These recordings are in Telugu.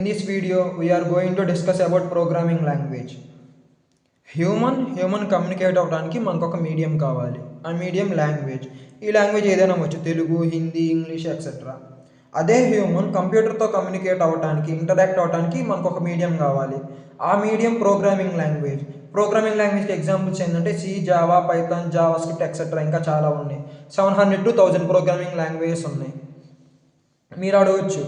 In this video, we are going to discuss about programming language. Human communicate అవ్వడానికి మనకు ఒక మీడియం కావాలి. ఆ మీడియం లాంగ్వేజ్. ఈ లాంగ్వేజ్ ఏదైనా వచ్చు, తెలుగు, హిందీ, ఇంగ్లీష్ ఎక్సెట్రా. అదే హ్యూమన్ కంప్యూటర్తో కమ్యూనికేట్ అవ్వడానికి, ఇంటరాక్ట్ అవ్వడానికి మనకు ఒక మీడియం కావాలి. ఆ మీడియం ప్రోగ్రామింగ్ లాంగ్వేజ్. ప్రోగ్రామింగ్ లాంగ్వేజ్కి ఎగ్జాంపుల్స్ ఏంటంటే C, Java, Python, JavaScript etcetera ఇంకా చాలా ఉన్నాయి. 700 to 1000 ప్రోగ్రామింగ్ లాంగ్వేజెస్ ఉన్నాయి. మీరు అడగవచ్చు,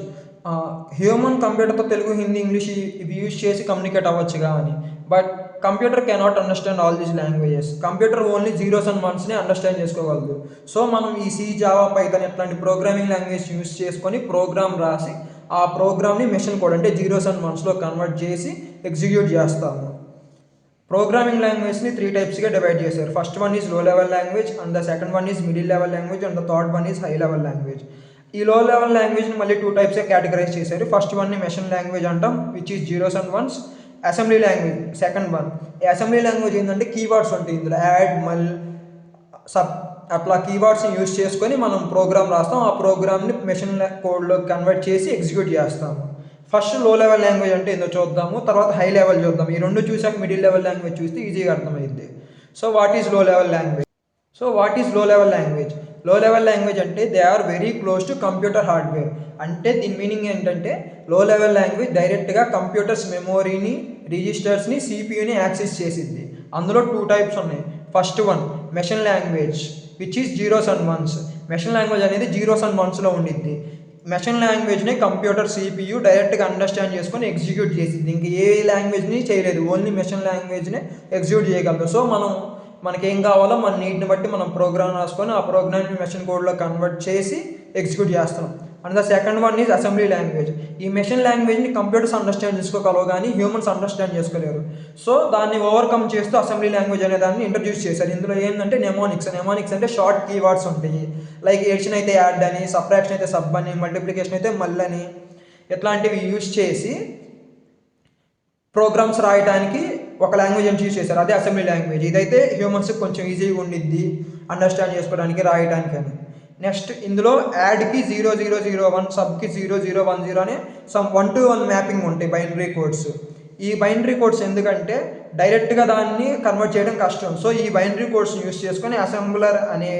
హ్యూమన్ కంప్యూటర్తో తెలుగు, హిందీ, ఇంగ్లీష్ ఇవి యూజ్ చేసి కమ్యూనికేట్ అవ్వచ్చుగా అని. But computer cannot understand all these languages. Computer only zeros and వన్స్ని అండర్స్టాండ్ చేసుకోగలదు. సో మనం ఈ సి, జావా, పైథాన్ ఇట్లాంటి ప్రోగ్రామింగ్ లాంగ్వేజ్ యూజ్ చేసుకొని ప్రోగ్రామ్ రాసి ఆ ప్రోగ్రామ్ని మెషిన్ కోడ్ అంటే జీరోస్ అండ్ వన్స్లో కన్వర్ట్ చేసి ఎగ్జిక్యూట్ చేస్తాము. ప్రోగ్రామింగ్ లాంగ్వేజ్ని 3 టైప్స్గా డివైడ్ చేశారు. First one is low level language, and the second one is middle level language, and the third one is high level language. ఈ లో లెవెల్ లాంగ్వేజ్ని మళ్ళీ 2 టైప్స్గా కేటగరైజ్ చేశారు. ఫస్ట్ వన్ని మెషిన్ లాంగ్వేజ్ అంటాం, which is zeros and once. Assembly language second one. ఈ అసెంబ్లీ లాంగ్వేజ్ ఏంటంటే కీవర్డ్స్ ఉంటాయి ఇందులో, యాడ్, మల్, సబ్ అట్లా కీవర్డ్స్ని యూజ్ చేసుకొని మనం ప్రోగ్రామ్ రాస్తాం. ఆ ప్రోగ్రామ్ని మెషిన్ కోడ్లో కన్వర్ట్ చేసి ఎగ్జిక్యూట్ చేస్తాము. ఫస్ట్ లో లెవెల్ లాంగ్వేజ్ అంటే ఏందో చూద్దాము, తర్వాత హై లెవెల్ చూద్దాం. ఈ రెండు చూసాక మిడిల్ లెవెల్ లాంగ్వేజ్ చూస్తే ఈజీగా అర్థమైంది. So what is low level language? Low level language అంటే they are very close to computer hardware. అంటే దీని మీనింగ్ ఏంటంటే లో లెవెల్ లాంగ్వేజ్ డైరెక్ట్గా కంప్యూటర్స్ మెమోరీని, రిజిస్టర్స్ని, సిపియుని యాక్సెస్ చేసిద్ది. అందులో 2 టైప్స్ ఉన్నాయి. First one machine language which is zeros and ones. Machine language అనేది జీరోస్ అండ్ వన్స్లో ఉండిద్ది. మెషిన్ లాంగ్వేజ్ని కంప్యూటర్ సిపియు డైరెక్ట్గా అండర్స్టాండ్ చేసుకొని ఎగ్జిక్యూట్ చేసిద్ది. ఇంక ఏ లాంగ్వేజ్ని చేయలేదు, ఓన్లీ మెషిన్ లాంగ్వేజ్ని ఎగ్జిక్యూట్ చేయగలదు. సో మనకేం కావాలో మన నీడ్ని బట్టి మనం ప్రోగ్రామ్ రాసుకొని ఆ ప్రోగ్రామ్ని మెషిన్ కోడ్లో కన్వర్ట్ చేసి ఎగ్జిక్యూట్ చేస్తాం. And the second one is assembly language. ఈ మెషిన్ లాంగ్వేజ్ని కంప్యూటర్స్ అండర్స్టాండ్ చేసుకోగలవు కానీ హ్యూమన్స్ అండర్స్టాండ్ చేసుకోలేరు. సో దాన్ని ఓవర్కమ్ చేస్తూ అసెంబ్లీ లాంగ్వేజ్ అనే దాన్ని ఇంట్రడ్యూస్ చేశారు. ఇందులో ఏంటంటే నెమోనిక్స్ అంటే షార్ట్ కీవర్డ్స్ ఉంటాయి. లైక్ ఎడిషన్ అయితే యాడ్ అని, సబ్ట్రాక్షన్ అయితే సబ్ అని, మల్టిప్లికేషన్ అయితే మళ్ళని, ఇట్లాంటివి యూజ్ చేసి ప్రోగ్రామ్స్ రాయడానికి ఒక లాంగ్వేజ్ అని యూజ్ చేశారు. అదే అసెంబ్లీ లాంగ్వేజ్. ఇదైతే హ్యూమన్స్కి కొంచెం ఈజీగా ఉండిద్ది అండర్స్టాండ్ చేసుకోవడానికి, రాయడానికి అని. నెక్స్ట్ ఇందులో యాడ్కి 0001, సబ్కి 0010 అనే సమ్ 1 to 1 మ్యాపింగ్ ఉంటాయి బైనరీ కోడ్స్. ఈ బైనరీ కోడ్స్ ఎందుకంటే డైరెక్ట్గా దాన్ని కన్వర్ట్ చేయడం కష్టం. సో ఈ బైనరీ కోడ్స్ని యూజ్ చేసుకొని అసెంబ్లర్ అనే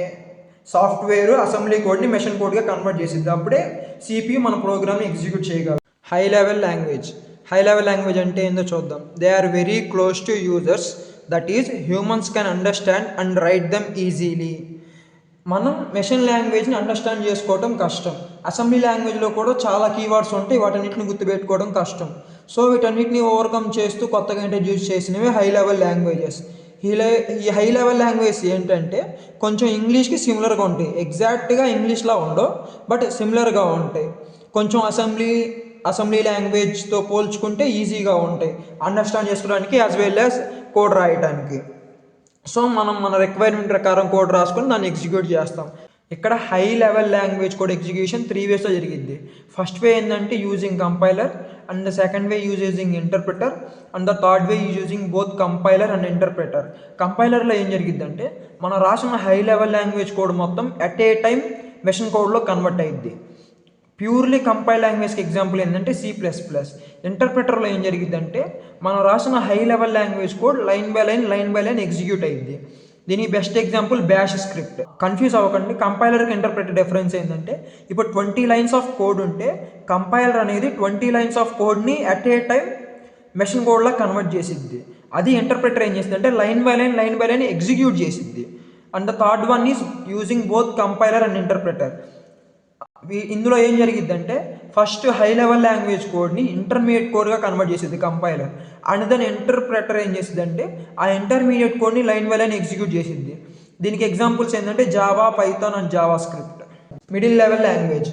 సాఫ్ట్వేర్ అసెంబ్లీ కోడ్ని మెషిన్ కోడ్గా కన్వర్ట్ చేసిద్ది. అప్పుడే సిపియు మన ప్రోగ్రామ్ని ఎగ్జిక్యూట్ చేయగలరు. హై లెవెల్ లాంగ్వేజ్ అంటే ఏందో చూద్దాం. They are very close to users, that is humans can understand and write them easily. మనం మెషిన్ లాంగ్వేజ్ని అండర్స్టాండ్ చేసుకోవడం కష్టం. అసెంబ్లీ లాంగ్వేజ్లో కూడా చాలా కీవర్డ్స్ ఉంటాయి, వాటన్నిటిని గుర్తుపెట్టుకోవడం కష్టం. సో వీటన్నిటిని ఓవర్కమ్ చేస్తూ కొత్తగా ఇంట్రడ్యూస్ చేసినవి హై లెవెల్ లాంగ్వేజెస్. ఈ హై లెవెల్ లాంగ్వేజ్ ఏంటంటే కొంచెం ఇంగ్లీష్కి సిమిలర్గా ఉంటాయి. ఎగ్జాక్ట్గా ఇంగ్లీష్లా ఉండవు, బట్ సిమిలర్గా ఉంటాయి. కొంచెం అసెంబ్లీ లాంగ్వేజ్తో పోల్చుకుంటే ఈజీగా ఉంటాయి అండర్స్టాండ్ చేసుకోవడానికి యాజ్ వెల్ యాజ్ కోడ్ రాయడానికి. సో మనం మన రిక్వైర్మెంట్ ప్రకారం కోడ్ రాసుకొని దాన్ని ఎగ్జిక్యూట్ చేస్తాం. ఇక్కడ high level language code execution 3 వేస్లో జరిగింది. ఫస్ట్ వే ఏంటంటే using compiler, and the second way using interpreter, and the third way using both compiler and interpreter. కంపైలర్లో ఏం జరిగిద్దంటే మనం రాసిన హై లెవెల్ లాంగ్వేజ్ కోడ్ మొత్తం ఎట్ ఏ టైం మెషిన్ కోడ్లో కన్వర్ట్ అయ్యిద్ది. ప్యూర్లీ కంపైల్ లాంగ్వేజ్కి ఎగ్జాంపుల్ ఏంటంటే C++. ఇంటర్ప్రిటర్లో ఏం జరిగిద్దంటే మనం రాసిన high level language code line by line execute అయ్యింది. దీనికి best example bash script. Confuse అవ్వకండి, కంపైలర్కి ఇంటర్ప్రిటర్ డిఫరెన్స్ ఏంటంటే ఇప్పుడు 20 లైన్స్ ఆఫ్ కోడ్ ఉంటే కంపైలర్ అనేది 20 లైన్స్ ఆఫ్ కోడ్ని అట్ ఏ టైం మెషిన్ కోడ్లా కన్వర్ట్ చేసిద్ది. అది ఇంటర్ప్రిటర్ ఏం చేసింది అంటే లైన్ బై లైన్ ఎగ్జిక్యూట్ చేసిద్ది. And the third one is using both compiler and interpreter. ఇందులో ఏం జరిగిద్దంటే ఫస్ట్ హై లెవెల్ లాంగ్వేజ్ కోడ్ని ఇంటర్మీడియట్ కోడ్గా కన్వర్ట్ చేసేది కంపైలర్. అండ్ దెన్ ఇంటర్ప్రెటర్ ఏం చేసిద్దంటే ఆ ఇంటర్మీడియట్ కోడ్ని లైన్ బై లైన్ ఎగ్జిక్యూట్ చేసిద్ది. దీనికి ఎగ్జాంపుల్స్ ఏంటంటే Java, Python and Java script. Middle level language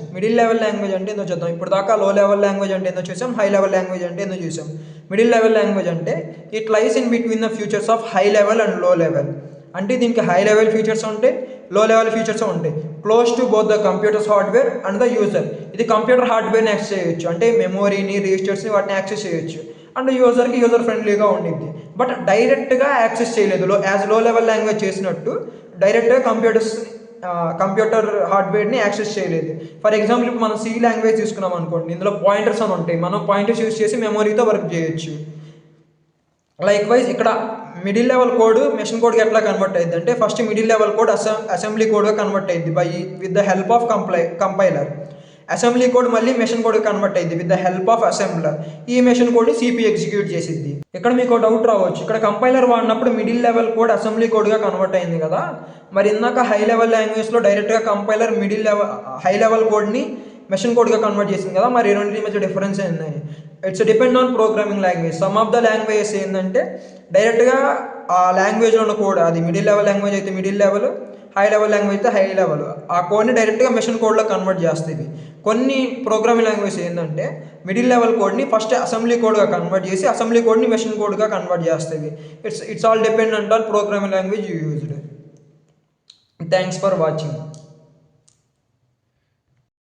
అంటే ఏందో చూద్దాం. ఇప్పుడు దాకా లో లెవెల్ లాంగ్వేజ్ అంటే ఏందో చూసాం, హై లెవెల్ లాంగ్వేజ్ అంటే ఏందో చూసాం. మిడిల్ లెవెల్ లాంగ్వేజ్ అంటే it lies in between the features of high level and లో లెవెల్. అంటే దీనికి హై లెవెల్ ఫీచర్స్ ఉంటాయి, లో లెవెల్ ఫీచర్స్ ఉంటాయి. Close to both the computers hardware and the user. ఇది కంప్యూటర్ హార్డ్వేర్ని యాక్సెస్ చేయొచ్చు, అంటే మెమోరీని, రిజిస్టర్స్ని వాటిని యాక్సెస్ చేయొచ్చు. అండ్ యూజర్ ఫ్రెండ్లీగా ఉండిద్ది. బట్ డైరెక్ట్గా యాక్సెస్ చేయలేదు. లో లెవెల్ లాంగ్వేజ్ చేసినట్టు డైరెక్ట్గా కంప్యూటర్స్ కంప్యూటర్ హార్డ్వేర్ని యాక్సెస్ చేయలేదు. ఫర్ ఎగ్జాంపుల్ ఇప్పుడు మనం సి లాంగ్వేజ్ తీసుకున్నాం అనుకోండి, ఇందులో పాయింటర్స్ అని ఉంటాయి, మనం పాయింటర్స్ యూస్ చేసి మెమొరీతో వర్క్ చేయొచ్చు. లైక్ వైజ్ ఇక్కడ మిడిల్ లెవెల్ కోడ్ మెషిన్ కోడ్కి ఎట్లా కన్వర్ట్ అయ్యింది అంటే, first middle level code assembly కోడ్గా కన్వర్ట్ అయ్యింది with the help of compiler. Assembly code మళ్ళీ మెషిన్ కోడ్ కన్వర్ట్ అయ్యింది with the help of assembler. ఈ మెషిన్ కోడ్ సిపి ఎగ్జిక్యూట్ చేసిద్ది. ఇక్కడ మీకు డౌట్ రావచ్చు, ఇక్కడ కంపైలర్ వాడినప్పుడు మిడిల్ లెవెల్ కోడ్ అసెంబ్లీ కోడ్గా కన్వర్ట్ అయింది కదా, మరి ఇందాక హై లెవెల్ లాంగ్వేజ్లో డైరెక్ట్గా కంపైలర్ హై లెవెల్ కోడ్ని మెషిన్ కోడ్గా కన్వర్ట్ చేసింది కదా, మరి రెండింటి మధ్య డిఫరెన్స్ ఏంటని? It's depend on programming language. Some of the languages ఏంటంటే డైరెక్ట్గా ఆ లాంగ్వేజ్లో ఉన్న కోడ్, అది మిడిల్ లెవెల్ లాంగ్వేజ్ అయితే middle level, high level language అయితే హై లెవెల్, ఆ కోడ్ని డైరెక్ట్గా మెషిన్ కోడ్లో కన్వర్ట్ చేస్తుంది. కొన్ని ప్రోగ్రామింగ్ లాంగ్వేజ్ ఏంటంటే మిడిల్ లెవెల్ కోడ్ని ఫస్ట్ అసెంబ్లీ కోడ్గా కన్వర్ట్ చేసి అసెంబ్లీ కోడ్ని మెషిన్ కోడ్గా కన్వర్ట్ చేస్తుంది. It's all dependent on programming language you used. Thanks for watching.